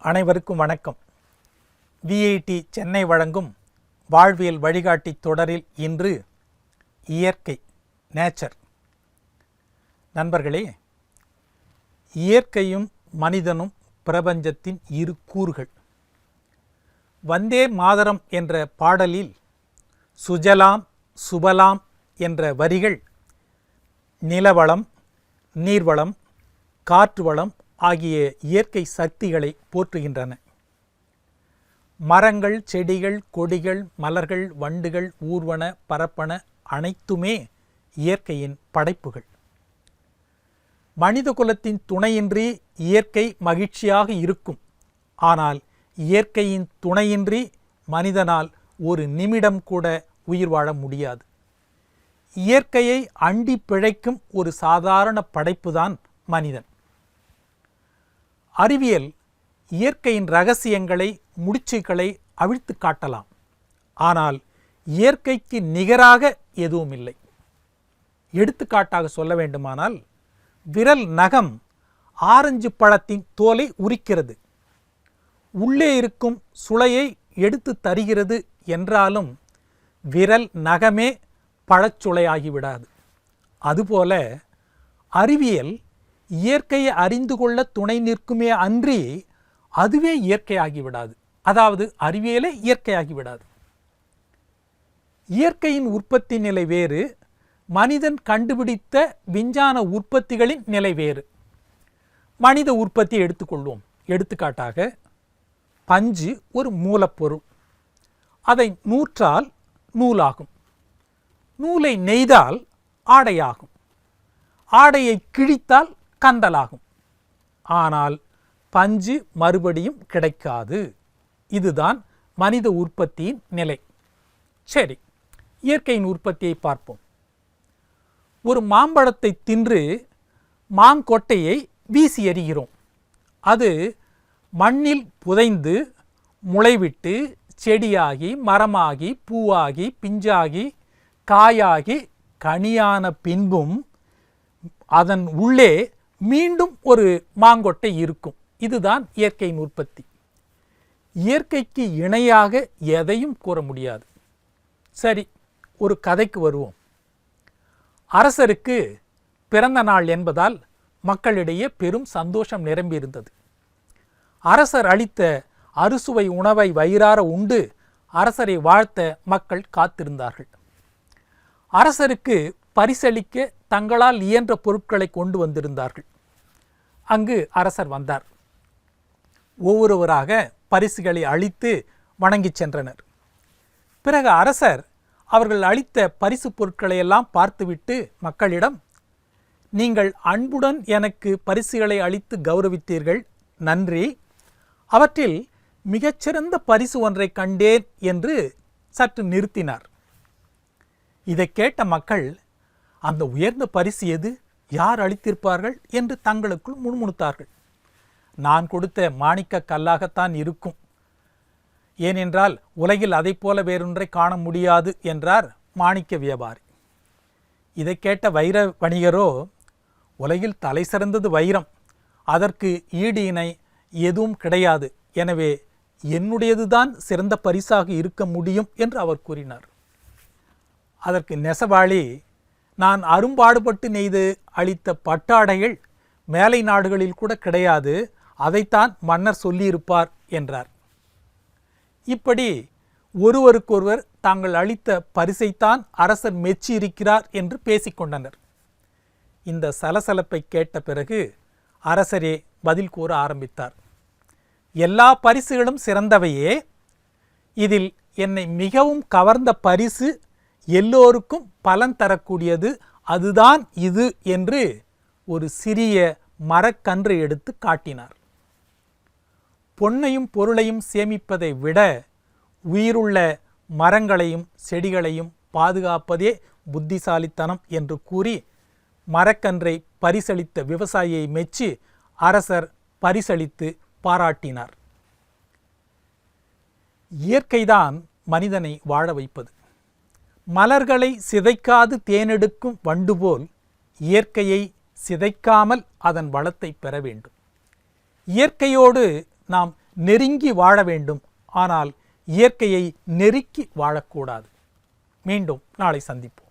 அனைவருக்கும் வணக்கம். விஐடி சென்னை வழங்கும் வாழ்வியல் வழிகாட்டி தொடரில் இன்று இயற்கை, நேச்சர். நண்பர்களே, இயற்கையும் மனிதனும் பிரபஞ்சத்தின் இரு கூறுகள். வந்தே மாதரம் என்ற பாடலில் சுஜலாம் சுபலாம் என்ற வரிகள் நிலவளம், நீர்வளம், காற்று வளம் ஆகிய இயற்கை சக்திகளை போற்றுகின்றன. மரங்கள், செடிகள், கொடிகள், மலர்கள், வண்டுகள், ஊர்வன, பரப்பன அனைத்துமே இயற்கையின் படைப்புகள். மனித குலத்தின் துணையின்றி இயற்கை மகிழ்ச்சியாக இருக்கும். ஆனால் இயற்கையின் துணையின்றி மனிதனால் ஒரு நிமிடம் கூட உயிர் வாழ முடியாது. இயற்கையை அண்டி பிழைக்கும் ஒரு சாதாரண படைப்புதான் மனிதன். அறிவியல் இயற்கையின் இரகசியங்களை, முடிச்சுக்களை அவிழ்த்து காட்டலாம். ஆனால் இயற்கைக்கு நிகராக எதுவும் இல்லை. எடுத்துக்காட்டாக சொல்ல வேண்டுமானால், விரல் நகம் ஆரஞ்சு பழத்தின் தோலை உரிக்கிறது, உள்ளே இருக்கும் சுளையை எடுத்து தருகிறது என்றாலும் விரல் நகமே பழச்சுளையாகிவிடாது. அதுபோல அறிவியல் இயற்கையை அறிந்து கொள்ள துணை நிற்குமே அன்றி அதுவே இயற்கையாகிவிடாது. அதாவது அறிவியலே இயற்கையாகிவிடாது. இயற்கையின் உற்பத்தி நிலை வேறு, மனிதன் கண்டுபிடித்த விஞ்ஞான உற்பத்திகளின் நிலை வேறு. மனித உற்பத்தியை எடுத்துக்கொள்வோம். எடுத்துக்காட்டாக, பஞ்சு ஒரு மூலப்பொருள். அதை நூற்றால் நூலாகும். நூலை நெய்தால் ஆடையாகும். ஆடையை கிழித்தால் கந்தலாகும். ஆனால் பஞ்சு மறுபடியும் கிடைக்காது. இதுதான் மனித உற்பத்தியின் நிலை. சரி, இயற்கையின் உற்பத்தியை பார்ப்போம். ஒரு மாம்பழத்தை தின்று மாங்கொட்டையை வீசி எறிகிறோம். அது மண்ணில் புதைந்து முளைவிட்டு செடியாகி, மரமாகி, பூவாகி, பிஞ்சாகி, காயாகி, கனியான பின்பும் அதன் உள்ளே மீண்டும் ஒரு மாங்கொட்டை இருக்கும். இதுதான் இயற்கையின் உற்பத்தி. இயற்கைக்கு இணையாக எதையும் கூற முடியாது. சரி, ஒரு கதைக்கு வருவோம். அரசருக்கு பிறந்த நாள் என்பதால் மக்களிடையே பெரும் சந்தோஷம் நிரம்பியிருந்தது. அரசர் அளித்த அறுசுவை உணவை வயிறார உண்டு அரசரை வாழ்த்த மக்கள் காத்திருந்தார்கள். அரசருக்கு பரிசளிக்க தங்களால் இயன்ற பொருட்களை கொண்டு வந்திருந்தார்கள். அங்கு அரசர் வந்தார். ஒவ்வொருவராக பரிசுகளை அளித்து வணங்கி சென்றனர். பிறகு அரசர் அவர்கள் அளித்த பரிசு பொருட்களை எல்லாம் பார்த்துவிட்டு மக்களிடம், நீங்கள் அன்புடன் எனக்கு பரிசுகளை அளித்து கௌரவித்தீர்கள், நன்றி. அவற்றில் மிகச்சிறந்த பரிசு ஒன்றை கண்டேன் என்று சற்று நிறுத்தினார். இதை கேட்ட மக்கள், அந்த உயர்ந்த பரிசு எது, யார் அளித்திருப்பார்கள் என்று தங்களுக்குள் முணுமுணுத்தார்கள். நான் கொடுத்த மாணிக்க கல்லாகத்தான் இருக்கும், ஏனென்றால் உலகில் அதை போல வேறொன்றை காண முடியாது என்றார் மாணிக்க வியாபாரி. இதை கேட்ட வைர வணிகரோ, உலகில் தலை சிறந்தது வைரம், அதற்கு ஈடு இணை எதுவும் கிடையாது, எனவே என்னுடையதுதான் சிறந்த பரிசாக இருக்க முடியும் என்று அவர் கூறினார். அதற்கு நெசவாளி, நான் அரும்பாடுபட்டு நெய்து அளித்த பட்டாடைகள் மேலை நாடுகளில் கூட கிடையாது, அதைத்தான் மன்னர் சொல்லியிருப்பார் என்றார். இப்படி ஒருவருக்கொருவர் தாங்கள் அளித்த பரிசைத்தான் அரசர் மெச்சி இருக்கிறார் என்று பேசிக்கொண்டனர். இந்த சலசலப்பை கேட்ட பிறகு அரசரே பதில் கூற ஆரம்பித்தார். எல்லா பரிசுகளும் சிறந்தவையே, இதில் என்னை மிகவும் கவர்ந்த பரிசு, எல்லோருக்கும் பலன் தரக்கூடியது, அதுதான் இது என்று ஒரு சிறிய மரக்கன்றை எடுத்து காட்டினார். பொன்னையும் பொருளையும் சேமிப்பதை விட உயிருள்ள மரங்களையும் செடிகளையும் பாதுகாப்பதே புத்திசாலித்தனம் என்று கூறி மரக்கன்றை பரிசளித்த விவசாயியை மெச்சி அரசர் பரிசளித்து பாராட்டினார். இயற்கைதான் மனிதனை வாழ வைப்பது. மலர்களை சிதைக்காது தேனெடுக்கும் வண்டு போல் இயற்கையை சிதைக்காமல் அதன் வளத்தை பெற வேண்டும். இயற்கையோடு நாம் நெருங்கி வாழ வேண்டும், ஆனால் இயற்கையை நெருக்கி வாழக்கூடாது. மீண்டும் நாளை சந்திப்போம்.